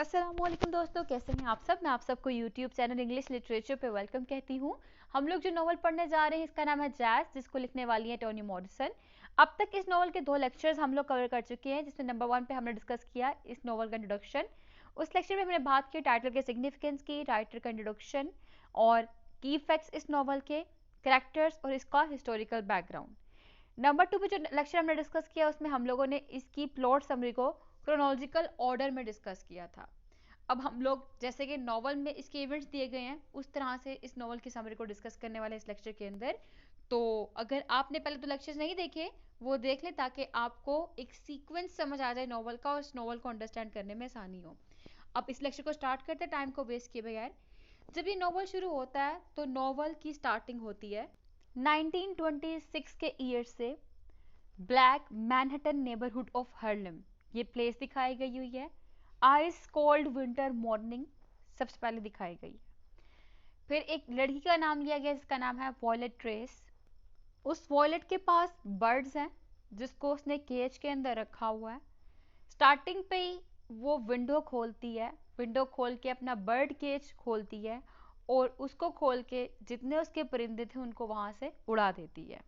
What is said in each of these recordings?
अस्सलामुअलैकुम दोस्तों, कैसे हैं आप सब। मैं आप सबको यूट्यूब चैनल इंग्लिश लिटरेचर पे वेलकम कहती हूँ। हम लोग जो नॉवल पढ़ने जा रहे हैं इसका नाम है जैज, जिसको लिखने वाली है टोनी मॉरिसन। अब तक इस नॉवल के 2 लेक्चर्स हम लोग कवर कर चुके हैं, जिसमें नंबर 1 पे हमने डिस्कस किया इस नॉवल का इंट्रोडक्शन। उस लेक्चर में हमने बात की टाइटल के सिग्निफिकेंस की, राइटर का इंट्रोडक्शन और की फैक्ट्स इस नॉवल के, कैरेक्टर्स और इसका हिस्टोरिकल बैकग्राउंड। नंबर 2 पे जो लेक्चर हमने डिस्कस किया उसमें हम लोगों ने इसकी प्लॉट समरी को क्रोनोलॉजिकल ऑर्डर में डिस्कस किया था। अब हम लोग जैसे कि नॉवल में इसके इवेंट्स दिए गए हैं उस तरह से इस नॉवल की समरी को डिस्कस करने वाले इस लेक्चर के अंदर। तो अगर आपने पहले तो लेक्चर्स नहीं देखे वो देख लें, ताकि आपको एक सीक्वेंस समझ आ जाए नॉवल का और इस नॉवल को अंडरस्टैंड करने में आसानी हो। अब इस लेक्चर को स्टार्ट करते हैं टाइम को वेस्ट किए बगैर। जब ये नॉवल शुरू होता है तो नॉवल की स्टार्टिंग होती है 1926 के ईयर से black Manhattan neighbourhood of Harlem, ये प्लेस दिखाई गई हुई है। आइस कोल्ड विंटर मॉर्निंग सबसे पहले दिखाई गई। फिर एक लड़की का नाम लिया गया जिसका नाम है वॉयलेट ट्रेस। उस वॉयलेट के पास बर्ड्स हैं जिसको उसने केज के अंदर रखा हुआ है। स्टार्टिंग पे ही वो विंडो खोलती है, विंडो खोल के अपना बर्ड केज खोलती है और उसको खोल के जितने उसके परिंदे थे उनको वहां से उड़ा देती है।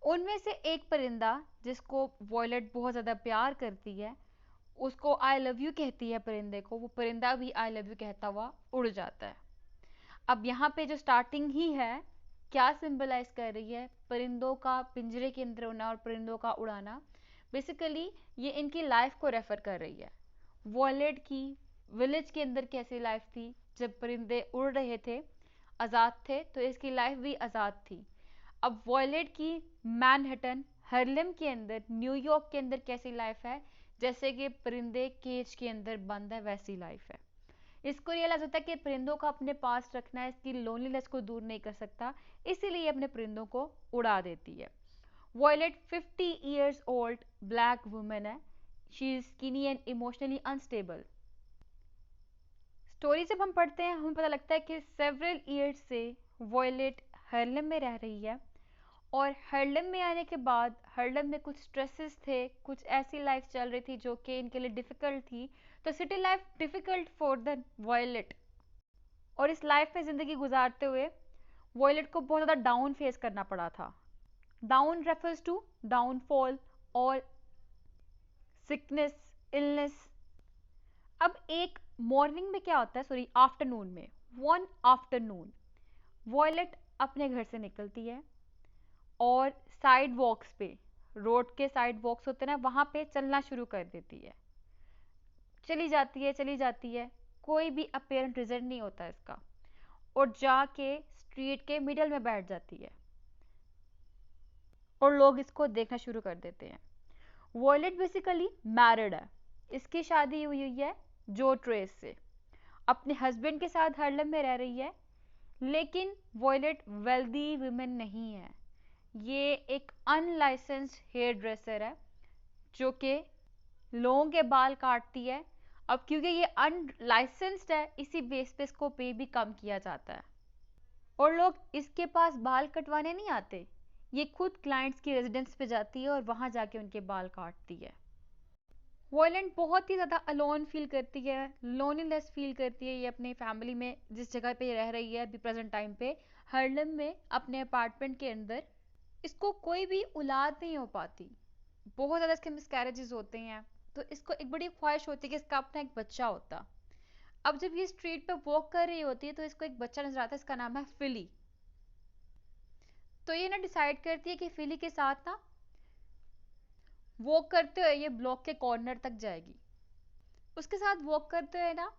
उनमें से एक परिंदा जिसको वॉयलेट बहुत ज़्यादा प्यार करती है, उसको आई लव यू कहती है परिंदे को, वो परिंदा भी आई लव यू कहता हुआ उड़ जाता है। अब यहाँ पे जो स्टार्टिंग ही है क्या सिंबलाइज कर रही है, परिंदों का पिंजरे के अंदर होना और परिंदों का उड़ाना। बेसिकली ये इनकी लाइफ को रेफर कर रही है। वॉयलेट की विलेज के अंदर कैसी लाइफ थी जब परिंदे उड़ रहे थे, आज़ाद थे, तो इसकी लाइफ भी आज़ाद थी। अब वॉयलेट की मैनहट्टन हार्लेम के अंदर, न्यूयॉर्क के अंदर कैसी लाइफ है, जैसे कि परिंदे केज के अंदर बंद है वैसी लाइफ है। इसको रियलाइज होता है कि परिंदों का अपने पास रखना है, इसकी लोनलीनेस को दूर नहीं कर सकता, इसीलिए अपने परिंदों को उड़ा देती है। Violet 50 years old black women है। She is skinny and emotionally unstable. Story जब हम पढ़ते हैं हमें पता लगता है कि सेवरल ईयर्स से वॉयलेट हार्लेम में रह रही है और हार्लेम में आने के बाद हार्लेम में कुछ स्ट्रेसेस थे, कुछ ऐसी लाइफ चल रही थी जो कि इनके लिए डिफ़िकल्ट थी। तो city life difficult for the violet, और इस लाइफ में ज़िंदगी गुजारते हुए वॉयलेट को बहुत ज़्यादा डाउन फेस करना पड़ा था। डाउन रेफर्स टू डाउनफॉल और सिकनेस, इलनेस। अब एक मॉर्निंग में क्या होता है, सॉरी आफ्टरनून में, वन आफ्टरनून वॉयलेट अपने घर से निकलती है और साइड वॉक्स पे, रोड के साइड वॉक्स होते हैं ना, वहाँ पे चलना शुरू कर देती है। चली जाती है चली जाती है, कोई भी अपेरेंट रीजन नहीं होता इसका, और जाके स्ट्रीट के मिडल में बैठ जाती है और लोग इसको देखना शुरू कर देते हैं। वॉयलेट बेसिकली मैरिड है, इसकी शादी हुई हुई है जो ट्रेस से, अपने हस्बैंड के साथ हार्लेम में रह रही है। लेकिन वॉयलेट वेल्दी वुमेन नहीं है, ये एक अनलाइसेंस्ड हेयर ड्रेसर है जो कि लोगों के बाल काटती है। अब क्योंकि ये अनलाइसेंस्ड है इसी बेस पे इसको पे भी कम किया जाता है और लोग इसके पास बाल कटवाने नहीं आते, ये खुद क्लाइंट्स की रेजिडेंस पे जाती है और वहां जाके उनके बाल काटती है। वॉयलेंट बहुत ही ज़्यादा अलोन फील करती है, लोनलीनेस फील करती है ये अपनी फैमिली में जिस जगह पे रह रही है अभी प्रेजेंट टाइम पे, हार्लेम में अपने अपार्टमेंट के अंदर। इसको कोई भी औलाद नहीं हो पाती, बहुत ज़्यादा इसके मिसकैरेजेस होते हैं, तो इसको एक बड़ी ख्वाहिश होती है कि इसका अपना एक बच्चा होता। अब जब ये स्ट्रीट पे वॉक कर रही होती है तो इसको एक बच्चा नजर आता है, इसका नाम है फिली। तो ये ना डिसाइड करती है कि फिली के साथ ना वॉक करते हुए ये ब्लॉक के कॉर्नर तक जाएगी। उसके साथ वॉक करते हुए ना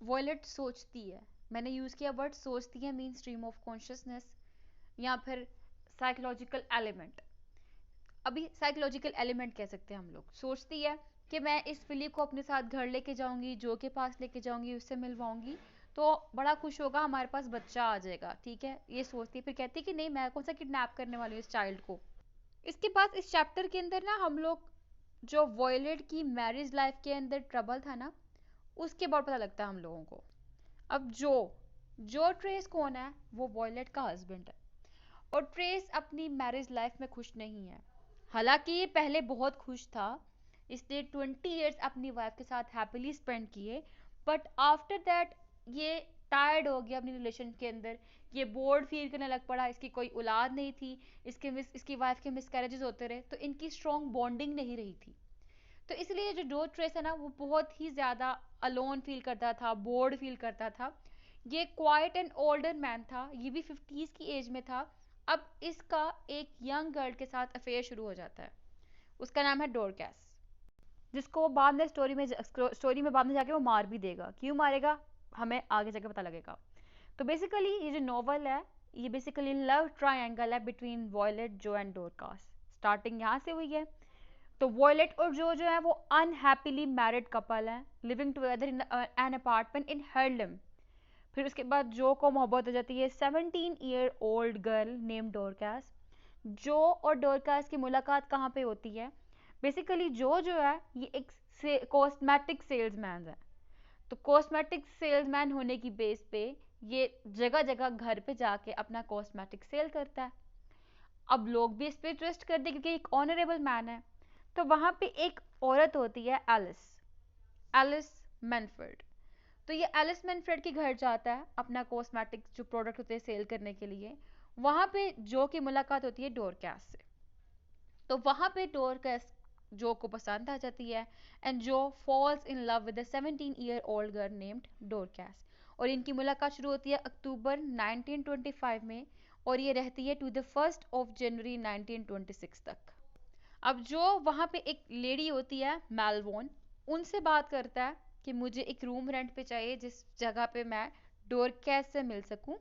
वॉयलेट सोचती है, मैंने यूज़ किया वर्ड सोचती है, मीन स्ट्रीम ऑफ कॉन्शियसनेस या फिर साइकोलॉजिकल एलिमेंट। अभी साइकोलॉजिकल एलिमेंट कह सकते हैं हम लोग। सोचती है कि मैं इस फिलिप को अपने साथ घर लेके जाऊंगी, जो के पास लेके जाऊंगी, उससे मिलवाऊंगी तो बड़ा खुश होगा, हमारे पास बच्चा आ जाएगा, ठीक है, ये सोचती है। फिर कहती है कि नहीं, मैं कौन सा किडनैप करने वाली हूँ इस चाइल्ड को। इसके बाद इस चैप्टर के अंदर ना हम लोग जो वॉयलेट की मैरिज लाइफ के अंदर ट्रबल था ना उसके बाद पता लगता है हम लोगों को। अब जो ट्रेस कौन है, वो वॉयलेट का हस्बैंड है और ट्रेस अपनी मैरिज लाइफ में खुश नहीं है। हालांकि ये पहले बहुत खुश था, इसने 20 ईयर्स अपनी वाइफ के साथ हैप्पीली स्पेंड किए, बट आफ्टर दैट ये टायर्ड हो गया अपनी रिलेशन के अंदर, ये बोर्ड फील करने लग पड़ा, इसकी कोई औलाद नहीं थी, इसकी वाइफ के मिसकैरेजेस होते रहे, तो इनकी स्ट्रॉन्ग बॉन्डिंग नहीं रही थी। तो इसलिए जो डो ट्रेस है ना, वो बहुत ही ज़्यादा अलोन फील करता था, बोर्ड फील करता था। ये क्वाइट एंड ओल्डर मैन था, ये भी 50s की एज में था। अब इसका एक यंग गर्ल के साथ अफेयर शुरू हो जाता है, उसका नाम है डोरकैस, जिसको वो बाद में स्टोरी में बाद में जाके वो मार भी देगा। क्यों मारेगा हमें आगे जाके पता लगेगा। तो बेसिकली ये जो नॉवल है, ये बेसिकली लव ट्रायंगल है बिटवीन वॉयलेट, जो एंड डोरकास। स्टार्टिंग यहाँ से हुई है। तो वॉयलेट और जो है वो अनहैप्पीली मैरिड कपल हैं, living together in an apartment in Harlem. फिर उसके बाद जो को मोहब्बत हो जाती है 17-year-old गर्ल नेम डोरकास। जो और डोरकास की मुलाकात कहाँ पे होती है? बेसिकली जो है ये एक कॉस्मेटिक सेल्समैन है। तो कॉस्मेटिक सेल्समैन होने की बेस पे ये जगह जगह घर पे जाके अपना कॉस्मेटिक सेल करता है। अब लोग भी इस पे ट्रस्ट करते हैं क्योंकि एक ऑनरेबल मैन है। तो वहां पे एक औरत होती है एलिस, एलिस मैनफोर्ड। तो ये एलिस मैनफ्रेड के घर जाता है अपना कॉस्मेटिक जो प्रोडक्ट होते हैं सेल करने के लिए। वहां पे जो की मुलाकात होती है डोरकैस से। तो वहां पे डोरकैस जो को पसंद आ जाती है, एंड जो falls in love with 17-year-old girl named Dorcas. और इनकी मुलाकात शुरू होती है अक्टूबर 1925 में, और ये रहती है to the 1st of January 1926 तक। अब जो वहाँ पे एक लेडी होती है मेलबोर्न, उनसे बात करता है कि मुझे एक रूम रेंट पे चाहिए जिस जगह पे मैं डोरकैस से मिल सकूं।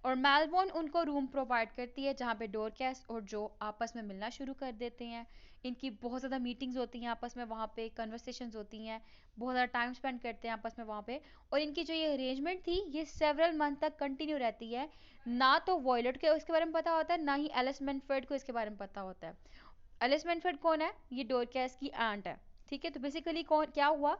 और मेलबोर्न उनको रूम प्रोवाइड करती है जहाँ पे डोरकैस और जो आपस में मिलना शुरू कर देते हैं। इनकी बहुत ज़्यादा मीटिंग्स होती हैं आपस में, वहाँ पे कन्वर्सेशंस होती हैं, बहुत ज़्यादा टाइम स्पेंड करते हैं आपस में वहाँ पे। और इनकी जो ये अरेंजमेंट थी ये सेवरल मंथ तक कंटिन्यू रहती है। ना तो वॉयलेट के इसके बारे में पता होता है, ना ही एलिस मैनफोर्ड को इसके बारे में पता होता है। एलिस मैनफोर्ड कौन है? ये डोरकैस की आंट है। ठीक है, तो बेसिकली कौन क्या हुआ,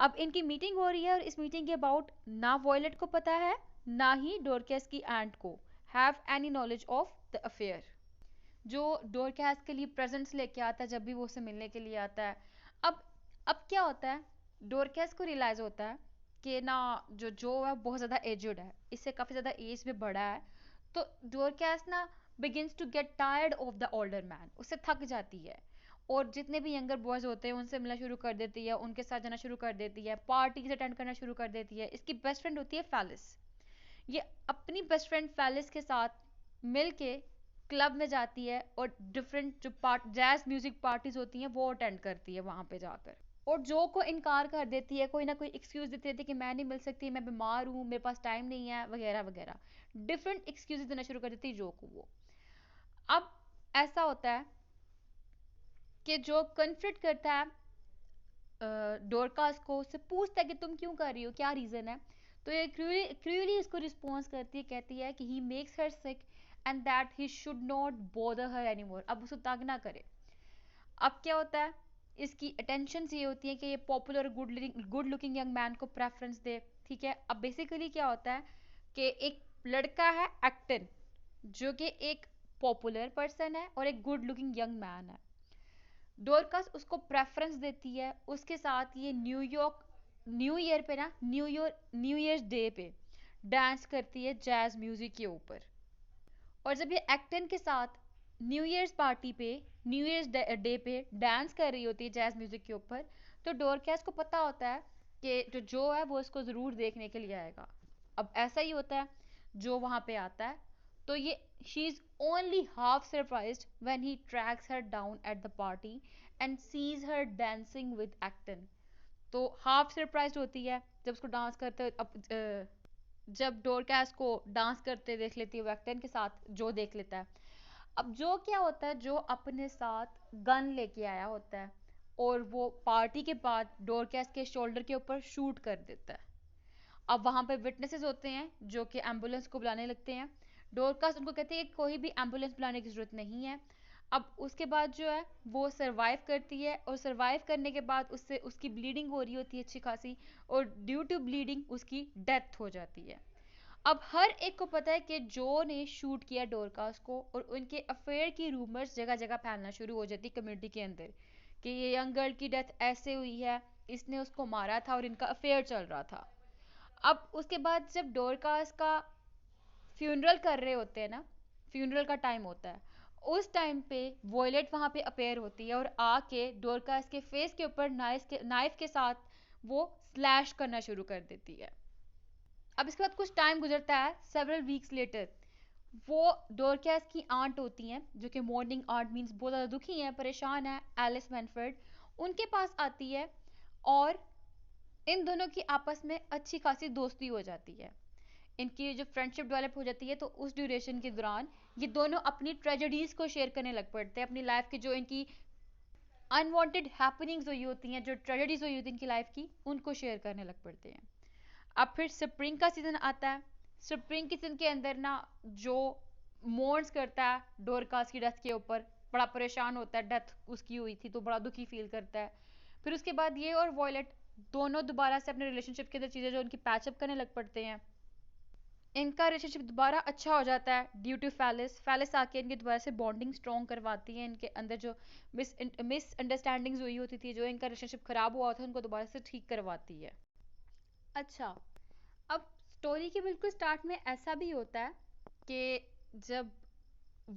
अब इनकी मीटिंग हो रही है और इस मीटिंग के अबाउट ना वॉयलेट को पता है, ना ही डोरकैस की आंट को have any knowledge of the affair. जो डोरकैस के लिए प्रेजेंट्स लेके आता है जब भी वो उसे मिलने के लिए आता है। अब अब क्या होता है, डोरकैस को रियलाइज होता है कि ना जो है बहुत ज़्यादा एजड है, इससे काफ़ी ज़्यादा एज में बड़ा है। तो डोरकैस ना begins to get tired of the older man, उससे थक जाती है, और जितने भी यंगर बॉयज होते हैं उनसे मिलना शुरू कर देती है, उनके साथ जाना शुरू कर देती है, पार्टीज अटेंड करना शुरू कर देती है। इसकी बेस्ट फ्रेंड होती है फेलिस। ये अपनी बेस्ट फ्रेंड फेलिस के साथ मिल के क्लब में जाती है और डिफरेंट जो जैज म्यूजिक पार्टीज होती हैं वो अटेंड करती है वहां पे जाकर। और जो को इनकार कर देती है, कोई ना कोई एक्सक्यूज देती रहती है कि मैं नहीं मिल सकती, मैं बीमार हूँ, मेरे पास टाइम नहीं है, वगैरह वगैरह। डिफरेंट एक्सक्यूज देना शुरू कर देती है जो को वो। अब ऐसा होता है कि जो कन्फ्लिक्ट करता है डोरकास को, उससे पूछता है कि तुम क्यों कर रही हो, क्या रीज़न है। तो ये क्रूअली इसको रिस्पॉन्स करती है, कहती है कि he makes her sick and that he should not bother her anymore, अब उसको तंग ना करे। अब क्या होता है, इसकी अटेंशन ये होती है कि ये popular good looking young man को प्रेफरेंस दे। ठीक है, अब बेसिकली क्या होता है कि एक लड़का है एक्टन, जो कि एक पॉपुलर पर्सन है और एक गुड लुकिंग यंग मैन है। डोरकस उसको प्रेफरेंस देती है, उसके साथ ये न्यू ईयर पे ना न्यू ईयर्स डे पे डांस करती है जैज म्यूजिक के ऊपर। और जब ये एक्टन के साथ न्यू ईयर्स पार्टी पे न्यू ईयर्स डे पे डांस कर रही होती है जैज म्यूजिक के ऊपर, तो डोरकैस को पता होता है कि जो है वो इसको ज़रूर देखने के लिए आएगा। अब ऐसा ही होता है, जो वहाँ पे आता है तो ये she is only half surprised when he tracks her down at the party and sees her dancing with Acton. तो हाफ सरप्राइज्ड होती है जब उसको डांस करते जब डोरकैस को डांस करते देख लेती है वो एक्टन के साथ, जो देख लेता है। अब जो क्या होता है, जो अपने साथ गन लेके आया होता है और वो पार्टी के बाद डोरकैस के शोल्डर के ऊपर शूट कर देता है। अब वहां पे विटनेसेस होते हैं जो कि एम्बुलेंस को बुलाने लगते हैं। डोरकास उनको कहते हैं कि कोई भी एम्बुलेंस बुलाने की जरूरत नहीं है। अब उसके बाद जो है वो सरवाइव करती है, और सरवाइव करने के बाद उससे उसकी ब्लीडिंग हो रही होती है अच्छी खासी, और ड्यू टू ब्लीडिंग उसकी डेथ हो जाती है। अब हर एक को पता है कि जो ने शूट किया डोरकास को, और उनके अफेयर की रूमर्स जगह जगह फैलना शुरू हो जाती कम्युनिटी के अंदर कि ये यंग गर्ल की डेथ ऐसे हुई है, इसने उसको मारा था और इनका अफेयर चल रहा था। अब उसके बाद जब डोरकास का फ्यूनरल कर रहे होते हैं ना, फ्यूनरल का टाइम होता है, उस टाइम पे वॉयलेट वहां पे अपेयर होती है और आके डोरकास के फेस के ऊपर नाइफ के साथ वो स्लैश करना शुरू कर देती है। अब इसके बाद कुछ टाइम गुजरता है, सेवरल वीक्स लेटर, वो डोरकास की आंट होती हैं जो कि मॉर्निंग आंट मींस बहुत ज़्यादा दुखी हैं, परेशान है, एलिस मैनफर्ड, उनके पास आती है और इन दोनों की आपस में अच्छी खासी दोस्ती हो जाती है। इनकी जो फ्रेंडशिप डेवलप हो जाती है तो उस ड्यूरेशन के दौरान ये दोनों अपनी ट्रेजेडीज को शेयर करने लग पड़ते हैं, अपनी लाइफ की जो इनकी अनवांटेड हैपनिंग्स हुई होती हैं, जो ट्रेजेडीज हुई होती हैं इनकी लाइफ की, उनको शेयर करने लग पड़ते हैं। अब फिर स्प्रिंग का सीजन आता है। स्प्रिंग के सीजन के अंदर ना जो मोर्न्स करता है डोरकास की डेथ के ऊपर, बड़ा परेशान होता है, डेथ उसकी हुई थी तो बड़ा दुखी फील करता है। फिर उसके बाद ये और वॉयलेट दोनों दोबारा से अपने रिलेशनशिप के अंदर चीज़ें जो उनकी पैचअप करने लग पड़ते हैं। इनका रिलेशनशिप दोबारा अच्छा हो जाता है ड्यू टू फैलिस। फैलिस आके इनकी दोबारा से बॉन्डिंग स्ट्रॉन्ग करवाती है, इनके अंदर जो मिसअंडरस्टैंडिंग्स हुई होती थी, जो इनका रिलेशनशिप खराब हुआ था, उनको दोबारा से ठीक करवाती है। अच्छा, अब स्टोरी के बिल्कुल स्टार्ट में ऐसा भी होता है कि जब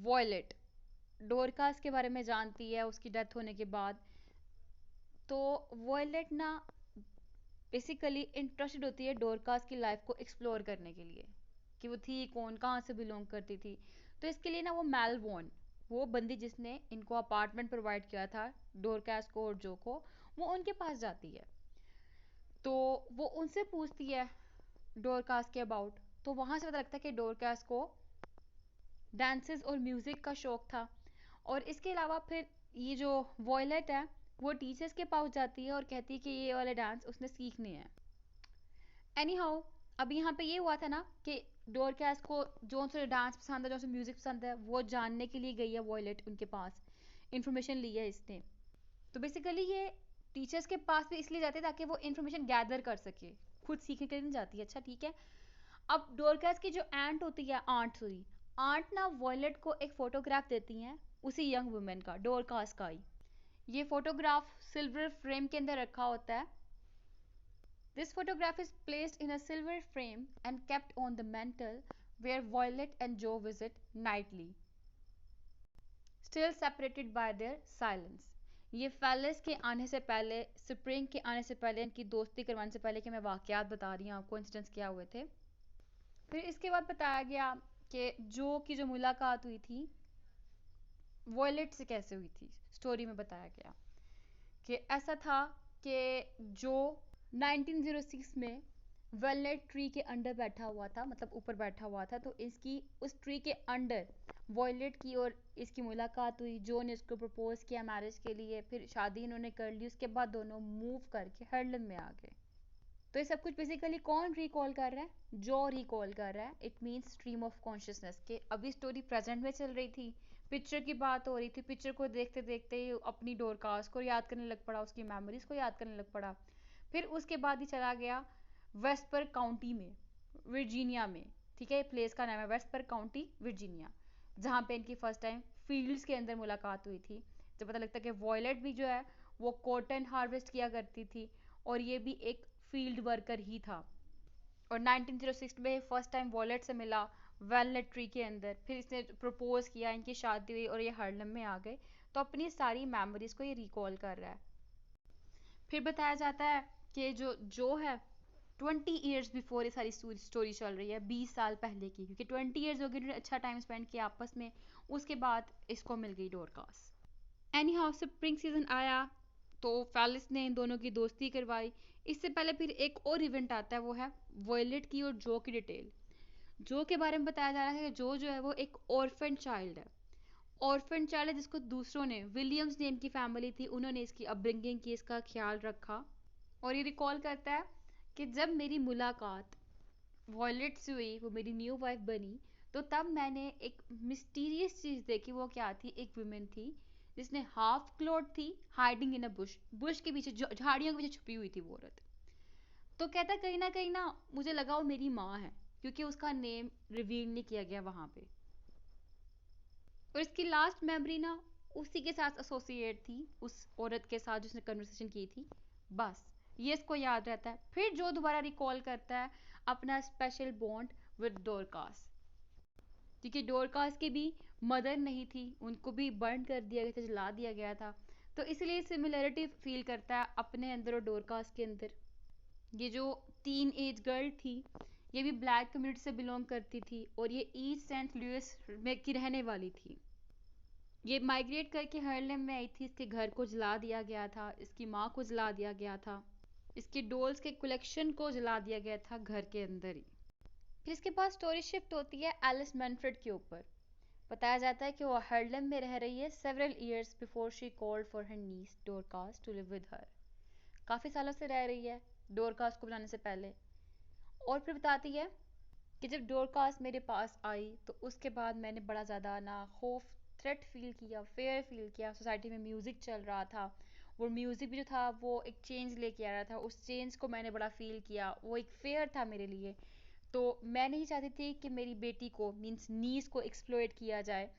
वॉयलेट डोरकास के बारे में जानती है उसकी डेथ होने के बाद, तो वॉयलेट ना बेसिकली इंटरेस्टेड होती है डोरकास की लाइफ को एक्सप्लोर करने के लिए, कि वो थी कौन, कहाँ से बिलोंग करती थी। तो इसके लिए ना वो मेलबोर्न, वो बंदी जिसने इनको अपार्टमेंट प्रोवाइड किया था डोरकास को और जो को, वो उनके पास जाती है। तो वो उनसे पूछती है डोरकास के अबाउट। तो वहाँ से पता लगता है कि डोरकास को डांसेस और म्यूज़िक का शौक था। और इसके अलावा फिर ये जो वॉयलेट है वो टीचर्स के पास जाती है और कहती है कि ये वाले डांस उसने सीखने हैं। एनी हाउ, अब यहाँ पे ये हुआ था ना कि डोरकास को जो से डांस पसंद है, जो से म्यूज़िक पसंद है, वो जानने के लिए गई है वॉयलेट उनके पास, इन्फॉर्मेशन ली है इसने। तो बेसिकली ये टीचर्स के पास भी इसलिए जाते हैं ताकि वो इन्फॉर्मेशन गैदर कर सके, खुद सीखने के लिए नहीं जाती है। अच्छा ठीक है। अब डोरकास की जो आंट होती है, आंट ना वॉयलेट को एक फोटोग्राफ देती हैं उसी यंग वुमेन का, डोरकास का ही। ये फोटोग्राफ सिल्वर फ्रेम के अंदर रखा होता है। This photograph is placed in a silver frame and kept on the mantel where Violet and Joe visit nightly, still separated by their silence. ये फैलिस के आने से पहले, स्प्रिंग के आने से पहले, इनकी दोस्ती करवाने से पहले कि मैं वाकयात बता रही हूँ आपको, इंसिडेंट्स क्या हुए थे। फिर इसके बाद बताया गया कि जो की जो मुलाकात हुई थी वॉयलेट से कैसे हुई थी। स्टोरी में बताया गया कि ऐसा था कि जो 1906 में वेलनेट ट्री के अंडर बैठा हुआ था, मतलब ऊपर बैठा हुआ था, तो इसकी उस ट्री के अंडर वॉयलेट की और इसकी मुलाकात हुई। जो ने इसको प्रपोज किया मैरिज के लिए, फिर शादी इन्होंने कर ली। उसके बाद दोनों मूव करके हार्लम में आ गए। तो ये सब कुछ बेसिकली कौन रिकॉल कर रहा है? जो रिकॉल कर रहा है। It means stream of consciousness के अभी स्टोरी प्रेजेंट में चल रही थी, पिक्चर की बात हो रही थी, पिक्चर को देखते देखते ही अपनी डोरकास को याद करने लग पड़ा, उसकी मेमोरीज को याद करने लग पड़ा। फिर उसके बाद ही चला गया वेस्पर काउंटी में, वर्जीनिया में। ठीक है, प्लेस का नाम है वेस्पर काउंटी, वर्जीनिया, जहाँ पे इनकी फर्स्ट टाइम फील्ड्स के अंदर मुलाकात हुई थी। जब पता लगता है कि वॉयलेट भी जो है वो कॉटन हार्वेस्ट किया करती थी और ये भी एक फील्ड वर्कर ही था। और 1906 में फर्स्ट टाइम वॉयलेट से मिला वेलनेट ट्री के अंदर, फिर इसने प्रपोज किया, इनकी शादी हुई और ये हार्लम में आ गए। तो अपनी सारी मेमोरीज को ये रिकॉल कर रहा है। फिर बताया जाता है कि जो है 20 ईयर्स बिफोर ये सारी स्टोरी चल रही है, 20 साल पहले की, क्योंकि 20 ईयर्स हो गए अच्छा टाइम स्पेंड किया आपस में। उसके बाद इसको मिल गई Dorcas. Any how, spring season आया तो फैलिस ने इन दोनों की दोस्ती करवाई। इससे पहले फिर एक और इवेंट आता है, वो है वॉयलेट की और जो की डिटेल। जो के बारे में बताया जा रहा है कि जो है वो एक ऑर्फन चाइल्ड है। ऑर्फन चाइल्ड है जिसको दूसरों ने, विलियम्स नेम की फैमिली थी, उन्होंने इसकी अपब्रिंगिंग की, इसका ख्याल रखा। और ये रिकॉल करता है कि जब मेरी मुलाकात वॉयलेट से हुई, वो मेरी न्यू वाइफ बनी, तो तब मैंने एक मिस्टीरियस चीज़ देखी। वो क्या थी? एक वुमेन थी जिसने हाफ क्लोथ थी, hiding in a bush, Bush के पीछे, झाड़ियों के पीछे छुपी हुई थी वो औरत। तो कहता कहीं ना मुझे लगा वो मेरी माँ है, क्योंकि उसका नेम रिवील नहीं किया गया वहां पे। और इसकी लास्ट मेमोरी ना उसी के साथ एसोसिएट थी, उस औरत के साथ जिसने कन्वर्सेशन की थी, बस ये इसको याद रहता है। फिर जो दोबारा रिकॉल करता है अपना स्पेशल बॉन्ड विद डोरकास, क्योंकि डोरकास की भी मदर नहीं थी, उनको भी बर्न कर दिया गया था, जला दिया गया था, तो इसलिए सिमिलरिटी फील करता है अपने अंदर और डोरकास के अंदर। ये जो टीन एज गर्ल थी, ये भी ब्लैक कम्युनिटी से बिलोंग करती थी और ये ईस्ट सेंट लुइस में की रहने वाली थी। ये माइग्रेट करके हार्लेम में आई थी, इसके घर को जला दिया गया था, इसकी माँ को जला दिया गया था, इसके डॉल्स के कलेक्शन को जला दिया गया था घर के अंदर ही। फिर इसके बाद स्टोरी शिफ्ट होती है एलिस मैनफ्रेड के ऊपर। बताया जाता है कि वो हार्लेम में रह रही है several years before she called for her niece Dorcas to live with her. काफ़ी सालों से रह रही है डोरकास को बुलाने से पहले। और फिर बताती है कि जब डोरकास मेरे पास आई तो उसके बाद मैंने बड़ा ज़्यादा ना खौफ, थ्रेट फील किया, फेयर फील किया। सोसाइटी में म्यूज़िक चल रहा था, वो म्यूज़िक भी जो था वो एक चेंज लेके आ रहा था, उस चेंज को मैंने बड़ा फील किया, वो एक फेयर था मेरे लिए। तो मैं नहीं चाहती थी कि मेरी बेटी को मीन्स नीस को एक्सप्लॉइट किया जाए।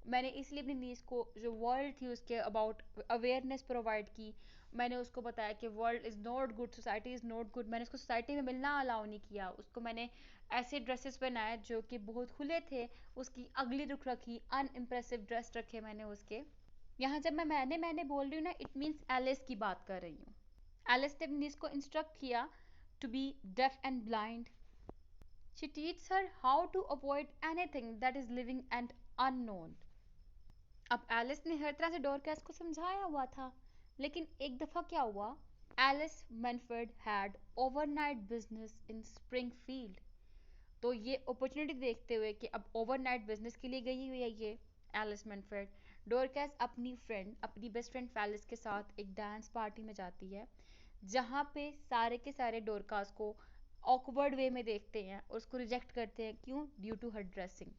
मैंने इसलिए अपनी नीस को जो वर्ल्ड थी उसके अबाउट अवेयरनेस प्रोवाइड की। मैंने उसको बताया कि world is not good, society is not good. मैंने उसको सोसाइटी में मिलना अलाउ नहीं किया, उसको मैंने ऐसे ड्रेसेस पहनाए जो कि बहुत खुले थे, उसकी अगली रुख रखी, अनइम्प्रेसिव ड्रेस रखे मैंने उसके। यहाँ जब मैंने बोल रही हूँ ना, इट मीन्स एलिस की बात कर रही हूँ। एलिस ने अपनी इसको इंस्ट्रक्ट किया to be deaf and blind. She teach her how to avoid anything that is living and unknown. अब एलिस ने हर तरह से डॉरकैस को समझाया हुआ था, लेकिन एक दफ़ा क्या हुआ, Alice Manfred had overnight business in Springfield. तो ये अपॉर्चुनिटी देखते हुए कि अब ओवरनाइट बिजनेस के लिए गई हुई है ये एलिस मैनफ्रेड, डोरकैस अपनी फ्रेंड, अपनी बेस्ट फ्रेंड फेलिस के साथ एक डांस पार्टी में जाती है, जहाँ पे सारे के सारे डोरकास को ऑकवर्ड वे में देखते हैं और उसको रिजेक्ट करते हैं। क्यों? Due to her dressing.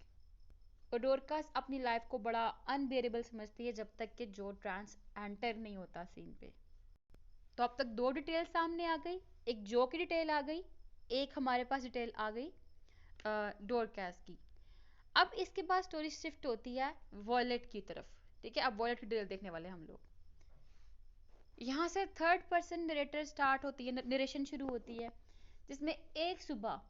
और डोरकास अपनी लाइफ को बड़ा अनबेरेबल समझती है जब तक कि जो ट्रांस एंटर नहीं होता सीन पे। तो अब तक दो डिटेल सामने आ गई, एक जो की डिटेल आ गई, एक हमारे पास डिटेल आ गई डोरकैस की। अब इसके बाद स्टोरी शिफ्ट होती है वॉयलेट की तरफ। ठीक है, अब वॉयलेट की डिटेल देखने वाले हम लोग। यहाँ से थर्ड पर्सन नरेटर स्टार्ट होती है, नरेशन शुरू होती है, जिसमें एक सुबह,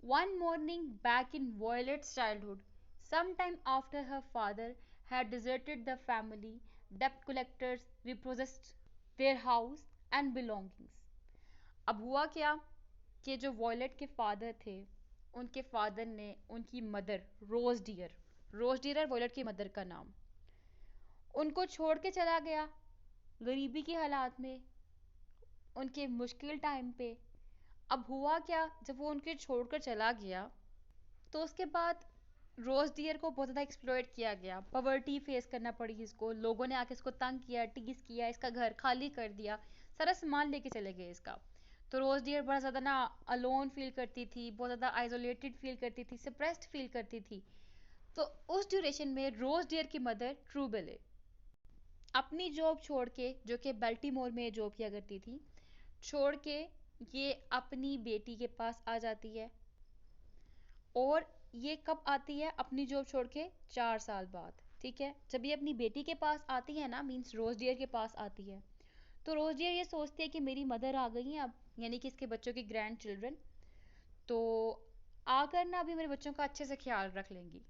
one morning back in Violet's childhood, some time after her father had deserted the family, debt collectors repossessed their house and belongings. अब हुआ क्या कि जो वॉयलेट के फादर थे, उनके फादर ने उनकी मदर रोज डियर है वॉयलेट की मदर का नाम, उनको छोड़ के चला गया गरीबी की हालात में, उनके मुश्किल टाइम पे। अब हुआ क्या, जब वो उनके छोड़कर चला गया तो उसके बाद रोज डियर को बहुत ज़्यादा एक्सप्लॉइट किया गया, पॉवर्टी फेस करना पड़ी इसको, लोगों ने आके इसको तंग किया, टीज किया, इसका घर खाली कर दिया, सारा सामान लेके चले गए इसका। तो रोज डियर बड़ा ज़्यादा ना अलोन फील करती थी, बहुत ज़्यादा आइसोलेटेड फील करती थी, सप्रेस्ड फील करती थी। तो उस ड्यूरेशन में रोज डियर की मदर ट्रूबेले अपनी जॉब छोड़ के, जो कि बेल्टीमोर में जॉब किया करती थी, छोड़ के ये अपनी बेटी के पास आ जाती है। और ये कब आती है? अपनी जॉब छोड़ के 4 साल बाद। ठीक है, जब ये अपनी बेटी के पास आती है ना, मीन्स रोज डियर के पास आती है, तो रोज डियर ये सोचती है कि मेरी मदर आ गई हैं अब, यानी कि इसके बच्चों की ग्रैंड चिल्ड्रन, तो आकर ना अभी मेरे बच्चों का अच्छे से ख्याल रख लेंगी।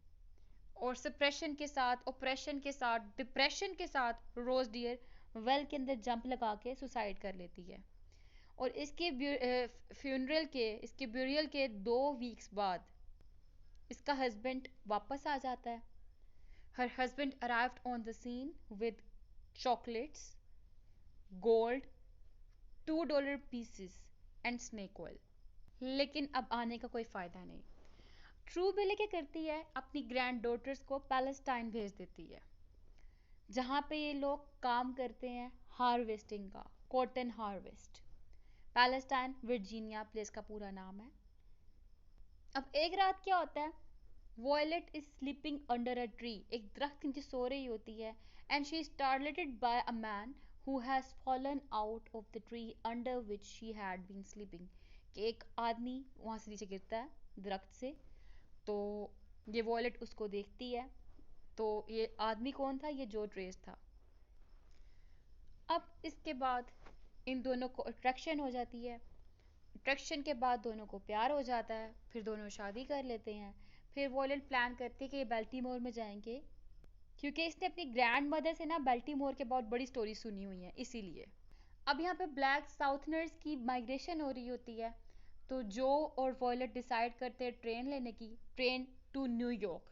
और सप्रेशन के साथ, ओप्रेशन के साथ, डिप्रेशन के साथ रोज डियर वेल के अंदर जंप लगा के सुसाइड कर लेती है। और इसके फ्यूनरल के, इसके ब्यूरियल के 2 वीक्स बाद इसका हस्बैंड वापस आ जाता है। Her husband arrived on the scene with chocolates, gold, $2 pieces and snake oil. लेकिन अब आने का कोई फ़ायदा नहीं। ट्रू बेले क्या करती है, अपनी ग्रैंड डॉटर्स को पैलेस्टाइन भेज देती है, जहाँ पे ये लोग काम करते हैं हार्वेस्टिंग का, cotton harvest. Palestine Virginia place का पूरा नाम है। अब एक रात क्या होता है, Violet is sleeping under a tree, एक दरख्त के नीचे सो रही होती है, and she is targeted by a man who has fallen out of the tree under which she had been sleeping. कि एक आदमी वहाँ से नीचे गिरता है दरख्त से, तो ये वॉयलेट उसको देखती है, तो ये आदमी कौन था? ये जो ट्रेस था। अब इसके बाद इन दोनों को अट्रैक्शन हो जाती है। अट्रैक्शन के बाद दोनों को प्यार हो जाता है, फिर दोनों शादी कर लेते हैं। फिर वॉयलेट प्लान करती है कि बेल्टीमोर में जाएंगे, क्योंकि इसने अपनी ग्रैंड मदर से ना बेल्टीमोर के बहुत बड़ी स्टोरी सुनी हुई है, इसीलिए। अब यहाँ पे ब्लैक साउथनर्स की माइग्रेशन हो रही होती है, तो जो और वॉयलेट डिसाइड करते हैं ट्रेन लेने की, ट्रेन टू न्यूयॉर्क।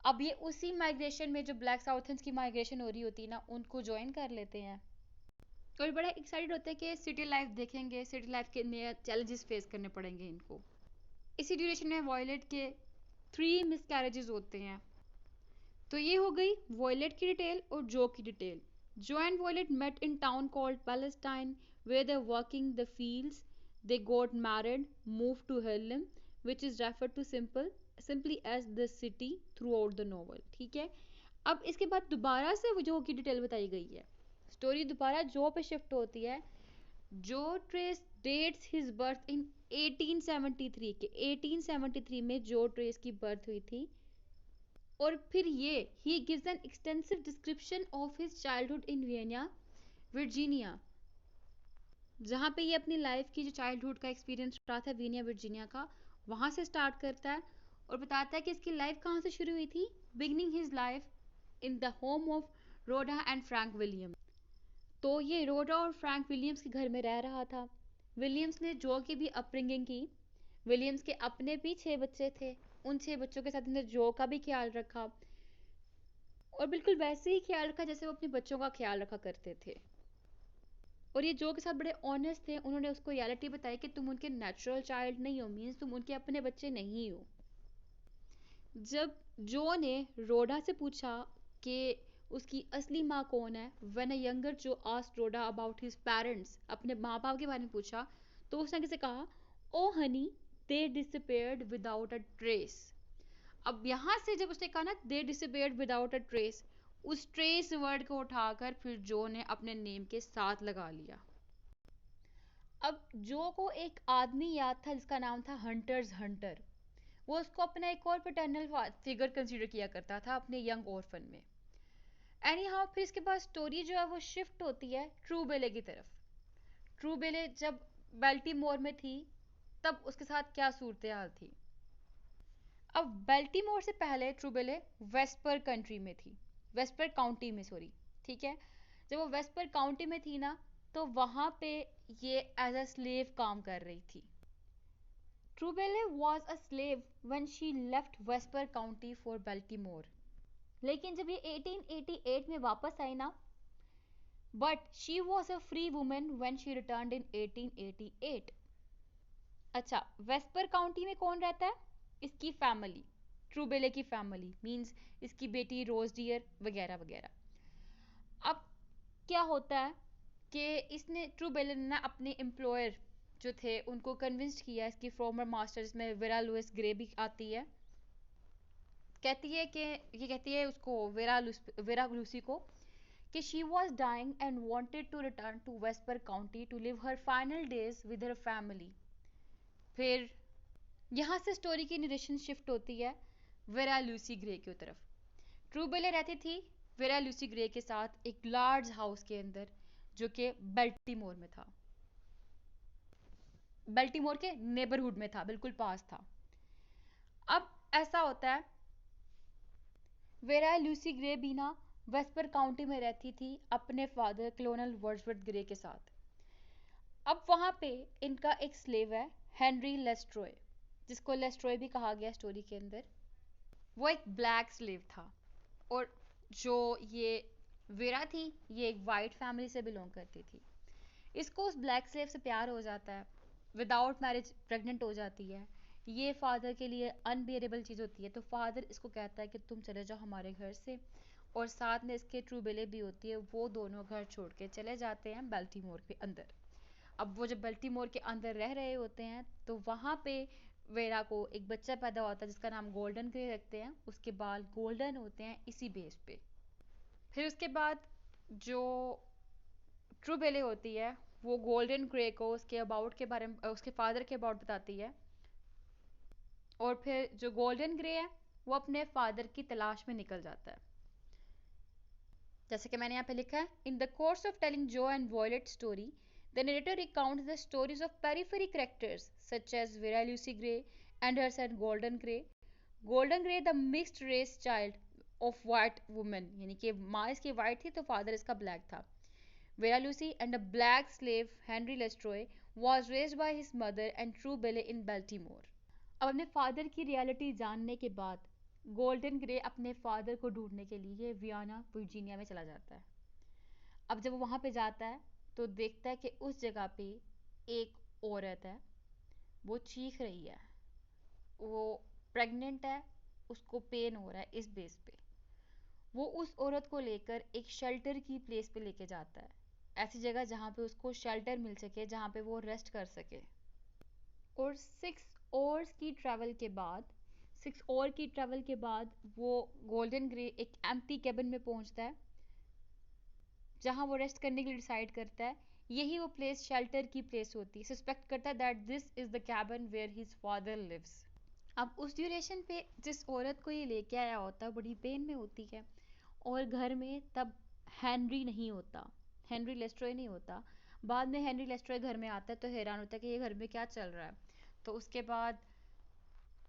अब ये उसी माइग्रेशन में जो ब्लैक साउथर्न्स की माइग्रेशन हो रही होती है ना, उनको ज्वाइन कर लेते हैं और बड़ा एक्साइटेड होते हैं कि सिटी लाइफ देखेंगे, सिटी लाइफ के नए चैलेंजेस फेस करने पड़ेंगे इनको। इसी ड्यूरेशन में वॉयलेट के 3 मिसकैरेजेस होते हैं। तो ये हो गई वॉयलेट की डिटेल और जो की detail. Joe and Violet met in town called Palestine where they're working the fields. They got married, moved to Harlem, which is referred to simply as the city throughout the novel. ठीक है। अब इसके बाद दोबारा से जो की detail बताई गई है, स्टोरी दोबारा जो पे शिफ्ट होती है। Joe Trace dates his birth in 1873 के 1873 में जो ट्रेस की बर्थ हुई थी। और फिर ये he gives an extensive description of his childhood in Vienna, Virginia, जहाँ पे ये अपनी लाइफ की जो चाइल्डहुड का एक्सपीरियंस रहा था वियना वर्जीनिया का, वहाँ से स्टार्ट करता है और बताता है कि इसकी लाइफ कहाँ से शुरू हुई थी। Beginning his life in the home of Rodan and Frank William. तो ये रोडा और फ्रैंक विलियम्स के घर में रह रहा था। विलियम्स ने जो की भी अपब्रिंगिंग की। विलियम्स के अपने भी 6 बच्चे थे, उन 6 बच्चों के साथ उन्होंने जो का भी ख्याल रखा, और बिल्कुल वैसे ही ख्याल रखा जैसे वो अपने बच्चों का ख्याल रखा करते थे। और ये जो के साथ बड़े ऑनेस्ट थे, उन्होंने उसको रियलिटी बताई कि तुम उनके नेचुरल चाइल्ड नहीं हो, मीन्स तुम उनके अपने बच्चे नहीं हो। जब जो ने रोडा से पूछा कि उसकी असली माँ कौन है, व्हेन अ यंगर जो asked Rodan about his parents, अपने माँ बाप के बारे में पूछा, तो उसने किसे कहा, ओ हनी, दे डिसअपीयर्ड विदाउट अ ट्रेस। अब यहाँ से जब उसने कहा ना दे डिसअपीयर्ड विदाउट अ ट्रेस, उस ट्रेस वर्ड को उठाकर फिर जो ने अपने नेम के साथ लगा लिया। अब जो को एक आदमी याद था जिसका नाम था हंटर्स हंटर। वो उसको अपना एक और पैटर्नल फिगर कंसीडर किया करता था अपने यंग ऑर्फन में। एनी हाउ फिर इसके बाद स्टोरी जो है वो शिफ्ट होती है ट्रू बेले की तरफ। ट्रू बेले जब बेल्टीमोर में थी तब उसके साथ क्या सूरत हाल थी। अब बेल्टीमोर से पहले ट्रूबेले वेस्पर कंट्री में थी, वेस्पर काउंटी में, सॉरी, ठीक है। जब वो वेस्पर काउंटी में थी ना, तो वहां पे ये एज अ स्लेव काम कर रही थी। True Belle was a slave when she left Vesper County for Baltimore. लेकिन जब ये 1888 में वापस आई ना, but she was a free women when she returned in 1888। अच्छा, वेस्पर काउंटी में कौन रहता है? इसकी फैमिली, ट्रूबेले की फैमिली, मींस इसकी बेटी रोज डियर वगैरह वगैरह। अब क्या होता है कि इसने ट्रूबेले ने ना अपने एम्प्लॉयर जो थे उनको कन्विंस किया, इसकी फॉर्मर मास्टर जिसमें वेरा लुइस ग्रे भी आती है, कहती है कि ये कहती है उसको वेरा लूसी को कि she was dying and wanted to return to Vesper County to live her final days with her family. फिर यहाँ से स्टोरी की नरेशन शिफ्ट होती है वेरा लूसी ग्रे की तरफ। ट्रूबेले रहती थी वेरा लूसी ग्रे के साथ एक लार्ज हाउस के अंदर, जो कि बेल्टीमोर में था, बेल्टीमोर के नेबरहुड में था, बिल्कुल पास था। अब ऐसा होता है वेरा लूसी ग्रे भी ना वेस्पर काउंटी में रहती थी अपने फादर क्लोनल वर्ड्सवर्थ ग्रे के साथ। अब वहां पे इनका एक स्लेव है हेनरी लेस्ट्रॉय, जिसको लेस्ट्रॉय भी कहा गया स्टोरी के अंदर। वो एक ब्लैक स्लेव था, और जो ये वेरा थी ये एक वाइट फैमिली से बिलोंग करती थी। इसको उस ब्लैक स्लेव से प्यार हो जाता है, विदाउट मैरिज प्रेग्नेंट हो जाती है। ये फादर के लिए अनबियरेबल चीज़ होती है, तो फादर इसको कहता है कि तुम चले जाओ हमारे घर से, और साथ में इसके ट्रूबेले भी होती है, वो दोनों घर छोड़ के चले जाते हैं बेल्टीमोर के अंदर। अब वो जब बेल्टीमोर के अंदर रह रहे होते हैं तो वहाँ पे वेरा को एक बच्चा पैदा होता है जिसका नाम गोल्डन ग्रे रखते हैं, उसके बाल गोल्डन होते हैं इसी बेस पे। फिर उसके बाद जो ट्रूबेले होती है वो गोल्डन ग्रे को उसके अबाउट के बारे में, उसके फादर के अबाउट बताती है। और फिर जो गोल्डन ग्रे है वो अपने फादर की तलाश में निकल जाता है। जैसे कि मैंने यहाँ पे लिखा है, in the course of telling Joe and Violet story the narrator recounts the stories of periphery characters such as Vera Lucy Gray and her son Golden Grey. Golden Grey the mixed race child of white woman, यानी कि माँ इसकी white थी तो father इसका black था। Vera Lucy and a black slave Henry Lestroy was raised by his mother and true ballet in Baltimore. अब अपने फादर की रियलिटी जानने के बाद गोल्डन ग्रे अपने फादर को ढूंढने के लिए वियना वर्जीनिया में चला जाता है। अब जब वो वहाँ पे जाता है तो देखता है कि उस जगह पे एक औरत है, वो चीख रही है, वो प्रेग्नेंट है, उसको पेन हो रहा है। इस बेस पे वो उस औरत को लेकर एक शेल्टर की प्लेस पे लेके जाता है, ऐसी जगह जहाँ पे उसको शेल्टर मिल सके, जहाँ पे वो रेस्ट कर सके। और 6 आवर्स की ट्रैवल के बाद 6 आवर की ट्रैवल के बाद वो गोल्डन ग्रे एक एम्प्टी केबिन में पहुंचता है, जहां वो रेस्ट करने के लिए डिसाइड करता है। यही वो प्लेस शेल्टर की प्लेस होती है। सस्पेक्ट करता है that this is the cabin where his father lives. अब उस ड्यूरेशन पे जिस औरत को ये लेके आया होता है बड़ी पेन में होती है, और घर में तब हेनरी नहीं होता, हेनरी लेस्ट्रॉय नहीं होता। बाद में हेनरी लेस्ट्रॉय घर में आता है तो हैरान होता है कि ये घर में क्या चल रहा है। तो उसके बाद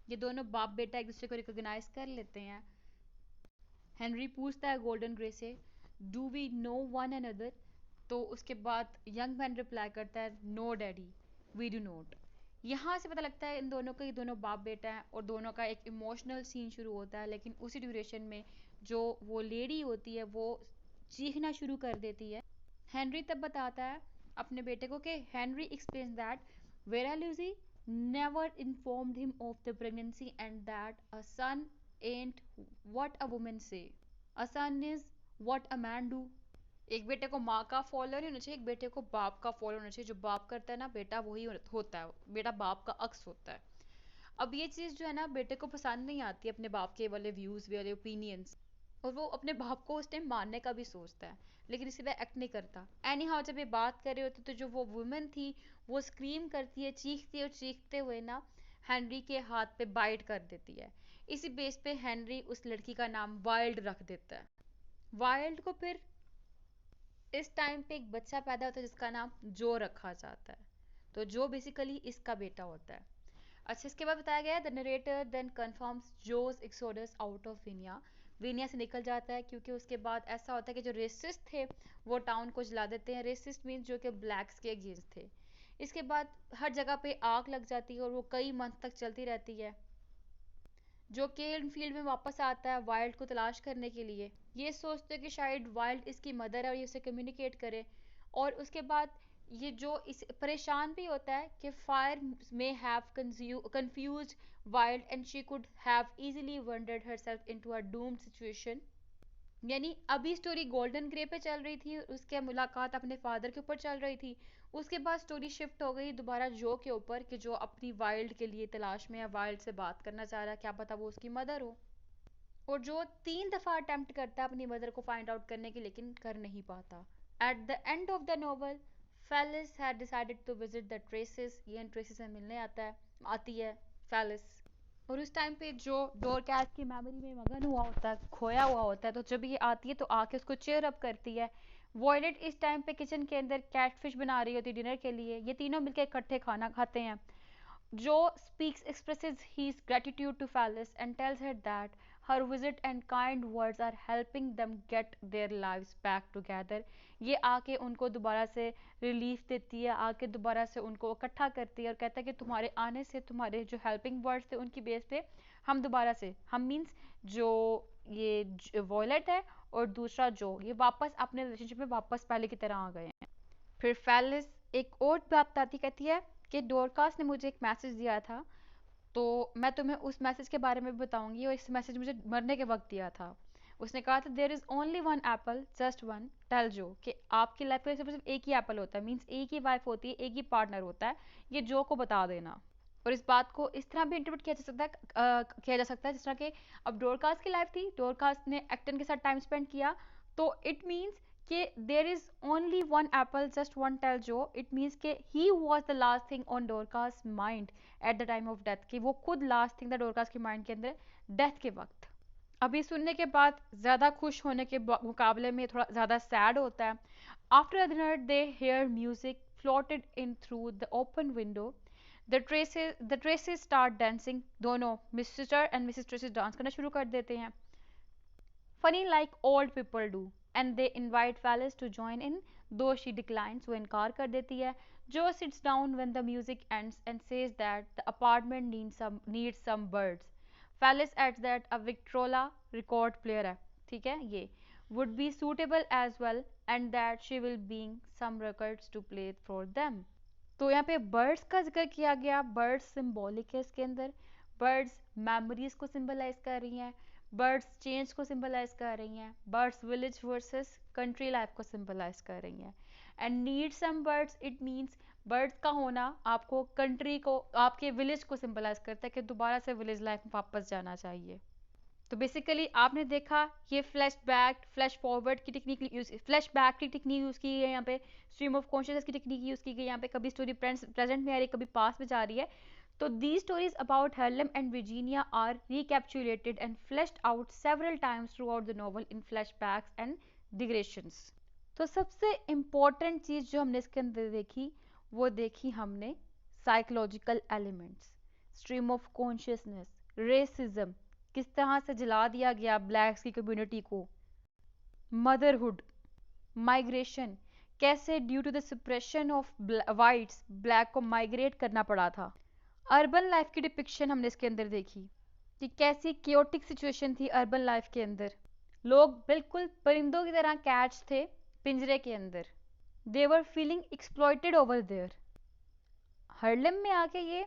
ये दोनों बाप बेटा एक दूसरे को रिकॉग्नाइज कर लेते हैं। हेनरी पूछता है गोल्डन ग्रे से, do we know one another? तो उसके बाद यंग मैन रिप्लाई करता है, no daddy, we do not. यहाँ से पता लगता है इन दोनों को, ये दोनों बाप बेटा हैं, और दोनों का एक इमोशनल सीन शुरू होता है। लेकिन उसी ड्यूरेशन में जो वो लेडी होती है वो चीखना शुरू कर देती है। हेनरी तब बताता है अपने बेटे को कि Henry explains that vera Lucy never informed him of the pregnancy and that a son ain't what a woman say. A son is what a man do. एक बेटे को माँ का फॉलो नहीं होना चाहिए, एक बेटे को बाप का फॉलो होना चाहिए। जो बाप करता है ना बेटा वही होता है, बेटा बाप का अक्स होता है। अब ये चीज़ जो है ना बेटे को पसंद नहीं आती, अपने बाप के वाले व्यूज़ वाले ओपिनियंस, और वो अपने बाप को उस टाइम मारने का भी सोचता है, लेकिन इसी तरह एक्ट नहीं करता। एनी हाउ जब ये बात कर रहे होते तो जो वो वुमेन थी वो स्क्रीम करती है, चीखती है, और चीखते हुए ना हेनरी के हाथ पे बाइट कर देती है। इसी बेस पे हेनरी उस लड़की का नाम वाइल्ड रख देता है। वाइल्ड को फिर इस टाइम पे एक बच्चा पैदा होता है जिसका नाम जो रखा जाता है। तो जो बेसिकली इसका बेटा होता है। अच्छा, इसके बाद बताया गया है the narrator then confirms Joe's exodus out of Vienna. Vienna से निकल जाता है क्योंकि उसके बाद ऐसा होता है कि जो रेसिस्ट थे वो टाउन को जला देते हैं। रेसिस्ट मीन्स जो कि ब्लैक्स के अगेंस्ट थे। इसके बाद हर जगह पे आग लग जाती है और वो कई मंथ तक चलती रहती है। जो केल्न फील्ड में वापस आता है वाइल्ड को तलाश करने के लिए, ये सोचते हैं कि शायद वाइल्ड इसकी मदर है और ये उसे कम्युनिकेट करे। और उसके बाद ये जो इस परेशान भी होता है कि fire may have confused Wild and she could have easily wandered herself into a doomed situation. यानी अभी स्टोरी गोल्डन ग्रे पे चल रही थी, उसके मुलाकात अपने फादर के ऊपर चल रही थी। उसके बाद स्टोरी शिफ्ट हो गई दोबारा जो के ऊपर कि जो अपनी वाइल्ड के लिए तलाश में है, वाइल्ड से बात करना चाह रहा है, क्या पता वो उसकी मदर हो। और जो 3 दफा अटेम्प्ट करता है अपनी मदर को फाइंड आउट करने की, लेकिन कर नहीं पाता। At the end of the novel Felice had decided to visit the Traces. ये ट्रेसिस से मिलने आती है फेलिस। और उस टाइम पे जो डोरकैट की मेमोरी में मगन हुआ होता है, खोया हुआ होता है, तो जब ये आती है तो आके उसको चेयर अप करती है। वॉयलेट इस टाइम पे किचन के अंदर कैटफिश बना रही होती है डिनर के लिए। ये तीनों मिलकर इकट्ठे खाना खाते हैं। Joe speaks expresses his gratitude to Phyllis and tells her that her visit and kind words are helping them get their lives back together. ये आके उनको दोबारा से रिलीफ देती है, आके दोबारा से उनको इकट्ठा करती है और कहता है कि तुम्हारे आने से, तुम्हारे जो हेल्पिंग वर्ड्स थे उनकी बेस पे हम दोबारा से, हम मीन्स जो ये वॉयलेट है और दूसरा जो, ये वापस अपने रिलेशनशिप में वापस पहले की तरह आ गए हैं। फिर फेलिस एक और बात बताती, कहती है कि डोरकास्ट ने मुझे एक मैसेज दिया था, तो मैं तुम्हें उस मैसेज के बारे में बताऊंगी, और इस मैसेज मुझे मरने के वक्त दिया था। उसने कहा था there is only one apple just one, tell Joe, कि आपकी लाइफ में सिर्फ एक ही एप्पल होता है, मीन्स एक ही वाइफ होती है, एक ही पार्टनर होता है, ये जो को बता देना। और इस बात को इस तरह भी इंटरप्रेट किया जा सकता है जिस तरह कि अब डोरकास्ट की लाइफ थी, डोरकास्ट ने एक्टन के साथ टाइम स्पेंड किया, तो इट मीन्स कि there is only one apple just one tell जो, इट मीन्स कि he was the last thing on Dorcas mind at the time of death, कि वो खुद लास्ट थिंग था डोरकास के माइंड के अंदर डेथ के वक्त। अभी सुनने के बाद ज़्यादा खुश होने के मुकाबले में थोड़ा ज़्यादा सैड होता है। After dinner they hear music floated in through the open window, the Traces start dancing, दोनों Mr and Mrs Traces dance करना शुरू कर देते हैं, funny like old people do, and they invite Phyllis to join in, though she declines, वो इनकार कर देती है। Joe sits down when the music ends and says that the apartment needs some birds. Phyllis adds that a Victrola record player है, ठीक है ये, would be suitable as well, and that she will bring some records to play for them. तो यहाँ पे birds का जिक्र किया गया। बर्ड्स सिंबॉलिक है इसके अंदर, बर्ड्स मेमोरीज को सिंबलाइज कर रही हैं, बर्ड्स चेंज को सिंबलाइज कर रही हैं, birds village versus country life को सिंबलाइज कर रही हैं। And need some birds, it means birds का होना आपको कंट्री को, आपके विलेज को सिंबलाइज करता है कि दोबारा से विलेज लाइफ में वापस जाना चाहिए। तो बेसिकली आपने देखा ये फ्लैश बैक फ्लैश फॉरवर्ड की टेक्निक यूज, फ्लैश बैक की टेक्निक यूज़ की है यहाँ पे, स्ट्रीम ऑफ कॉन्शियसनेस की टेक्निक यूज़ की गई यहाँ पे, कभी स्टोरी प्रेजेंट में आ रही है, कभी पास्ट में जा रही है। तो these stories about Harlem and Virginia are recapitulated and fleshed out several times throughout the novel in flashbacks and digressions. तो सबसे इम्पोर्टेंट चीज़ जो हमने इसके अंदर देखी वो देखी हमने psychological elements, stream of consciousness, racism, किस तरह से जला दिया गया ब्लैक्स की कम्युनिटी को, मदरहुड, माइग्रेशन, कैसे due to the suppression of whites black को माइग्रेट करना पड़ा था। अर्बन लाइफ की डिपिक्शन हमने इसके अंदर देखी कि कैसी क्योटिक सिचुएशन थी अर्बन लाइफ के अंदर, लोग बिल्कुल परिंदों की तरह कैच थे पिंजरे के अंदर, they were feeling exploited over there. Harlem में आके ये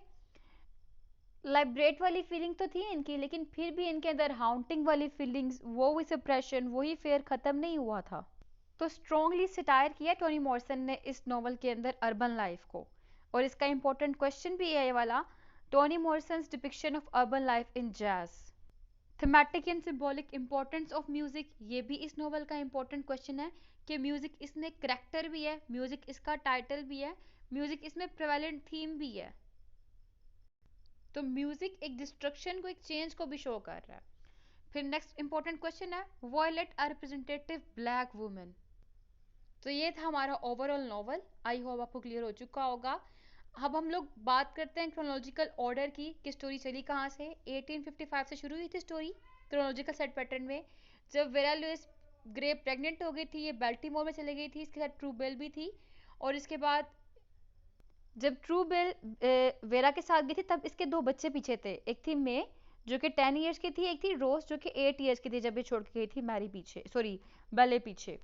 लाइब्रेट वाली फीलिंग तो थी इनकी, लेकिन फिर भी इनके अंदर हाउंटिंग वाली फीलिंग्स, वो भी सप्रेशन, वही फेयर खत्म नहीं हुआ था। तो स्ट्रॉन्गली सिटायर किया टोनी मॉर्सन ने इस नॉवल के अंदर अर्बन लाइफ को। और इसका इंपॉर्टेंट क्वेश्चन भी है ये वाला, Toni Morrison's depiction of urban life in Jazz, thematic and symbolic importance of music, ये भी इस नॉवल का इंपॉर्टेंट क्वेश्चन है कि म्यूजिक इसमें करेक्टर भी है, म्यूजिक इसका टाइटल भी है, म्यूजिक इसमें प्रेवेलेंट थीम भी है। तो म्यूजिक एक डिस्ट्रक्शन को, एक चेंज को भी शो कर रहा है। फिर नेक्स्ट इंपॉर्टेंट क्वेश्चन है, Violet a representative black women. तो ये था हमारा ओवरऑल नॉवल, आई होप आपको क्लियर हो चुका होगा। अब हम लोग बात करते हैं क्रोनोलॉजिकल ऑर्डर की कि स्टोरी चली कहाँ से। 1855 से शुरू हुई थी स्टोरी क्रोनोलॉजिकल सेट पैटर्न में, जब वेरा लुइस ग्रे प्रेग्नेंट हो गई थी, ये बेल्टीमोर में चली गई थी, इसके साथ ट्रू बेल भी थी। और इसके बाद जब ट्रू बेल वेरा के साथ गई थी तब इसके दो बच्चे पीछे थे, एक थी मे जो कि 10 ईयर्स की थी, एक थी रोज जो कि 8 ईयर्स की थी जब ये छोड़ के गई थी मैरी पीछे, सॉरी बेले पीछे।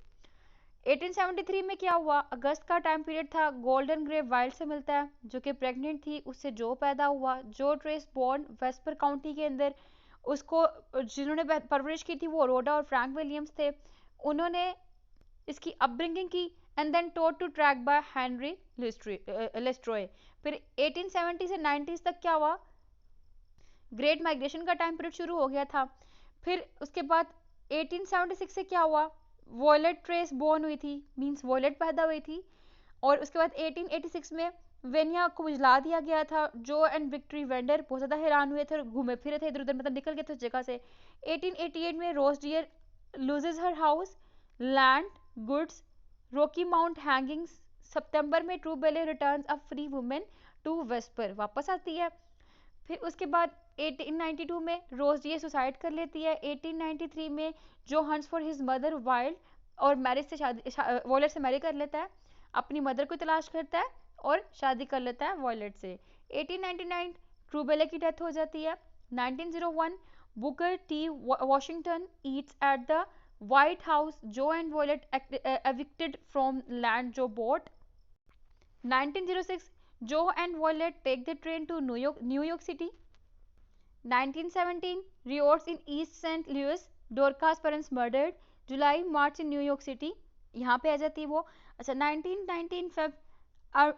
1873 में क्या हुआ, अगस्त का टाइम पीरियड था, गोल्डन ग्रे वाइल्ड से मिलता है जो कि प्रेग्नेंट थी, उससे जो पैदा हुआ, जो ट्रेस बॉर्न वेस्पर काउंटी के अंदर, उसको जिन्होंने परवरिश की थी वो रोडा और फ्रैंक विलियम्स थे, उन्होंने इसकी अपब्रिंगिंग की and then taught to track by Henry LesTroy. फिर 1870 से 90s तक क्या हुआ, ग्रेट माइग्रेशन का टाइम पीरियड शुरू हो गया था। फिर उसके बाद 1876 से क्या हुआ, वॉयलेट ट्रेस बॉर्न हुई थी, मींस वॉयलेट पैदा हुई थी। और उसके बाद 1886 में वेनिया को जला दिया गया था। जो एंड विक्ट्री वेंडर बहुत ज़्यादा हैरान हुए थे और घूमे फिरे थे इधर उधर, मतलब निकल गए थे उस जगह से। 1888 में Rose Dear loses her house, land, goods, Rocky Mount hangings. सितंबर में True Belle returns a free woman to Vesper, वापस आती है। फिर उसके बाद 1892 में रोज डियर सुसाइड कर लेती है। 1893 में जो hunts for his mother wild और मैरिज से शादी वॉयलेट से मैरी कर लेता है, अपनी मदर को तलाश करता है और शादी कर लेता है वॉयलेट से। 1899 ट्रू बेले की डेथ हो जाती है। 1901 Booker T Washington eats at the White House, Joe and Violet evicted from land Joe bought. 1906 Joe and Violet take the train to New York City. 1917 riots in East St. Louis, Dorcas parents murdered. July March in New York City, यहाँ पे आ जाती है वो। अच्छा 1919 Feb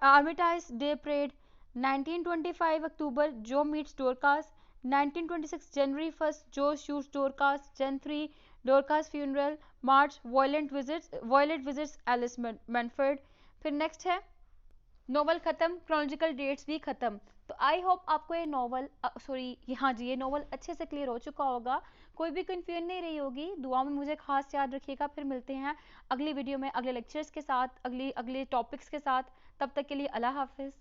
Armistice Day Parade. 1925 October Joe meets Dorcas. 1926 January 1st Joe shoots Dorcas. Jan 3 Dorcas funeral, मार्च, violet visits Alice मैनफर्ड। फिर next है novel खत्म, chronological dates भी खत्म। तो आई होप आपको ये नॉवल हाँ जी, ये नॉवल अच्छे से क्लियर हो चुका होगा, कोई भी कंफ्यूजन नहीं रही होगी। दुआ में मुझे खास याद रखिएगा। फिर मिलते हैं अगली वीडियो में अगले लेक्चर्स के साथ, अगले टॉपिक्स के साथ। तब तक के लिए अल्लाह हाफिज।